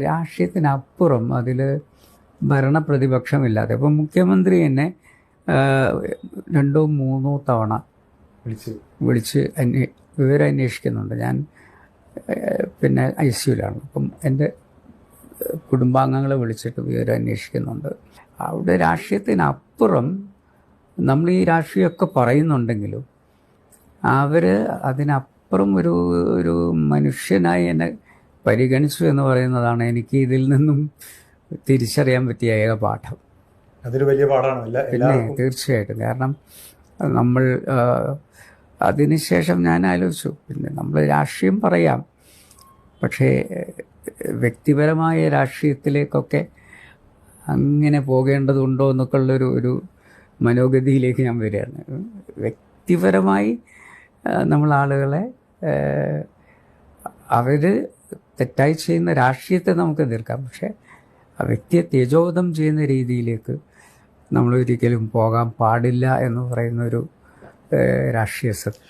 രാഷ്ട്രീയത്തിനപ്പുറം അതിൽ ഭരണപ്രതിപക്ഷമില്ലാതെ ഇപ്പം മുഖ്യമന്ത്രി എന്നെ 2-3 തവണ വിളിച്ച് വിവരം അന്വേഷിക്കുന്നുണ്ട്. ഞാൻ പിന്നെ ICUവിലാണ്. അപ്പം എൻ്റെ കുടുംബാംഗങ്ങളെ വിളിച്ചിട്ട് വിവരം അന്വേഷിക്കുന്നുണ്ട്. അവിടെ രാഷ്ട്രീയത്തിനപ്പുറം നമ്മൾ ഈ രാഷ്ട്രീയമൊക്കെ പറയുന്നുണ്ടെങ്കിലും അവർ അതിനപ്പുറം ഒരു മനുഷ്യനായി എന്നെ പരിഗണിച്ചു എന്ന് പറയുന്നതാണ് എനിക്ക് ഇതിൽ നിന്നും തിരിച്ചറിയാൻ പറ്റിയ ഏക പാഠം. അതൊരു വലിയ പാഠമാണ്. പിന്നെ തീർച്ചയായിട്ടും. കാരണം നമ്മൾ അതിനുശേഷം ഞാൻ ആലോചിച്ചു, പിന്നെ നമ്മൾ രാഷ്ട്രീയം പറയാം, പക്ഷേ വ്യക്തിപരമായ രാഷ്ട്രീയത്തിലേക്കൊക്കെ അങ്ങനെ പോകേണ്ടതുണ്ടോ എന്നൊക്കെ ഉള്ളൊരു മനോഗതിയിലേക്ക് ഞാൻ വരികയാണ്. വ്യക്തിപരമായി നമ്മൾ ആളുകളെ അവർ തെറ്റായി ചെയ്യുന്ന രാഷ്ട്രീയത്തെ നമുക്ക് എതിർക്കാം, പക്ഷേ ആ വ്യക്തിയെ തേജോവധം ചെയ്യുന്ന രീതിയിലേക്ക് നമ്മൾ ഒരിക്കലും പോകാൻ പാടില്ല എന്ന് പറയുന്നൊരു രാഷ്ട്രീയ സത്യം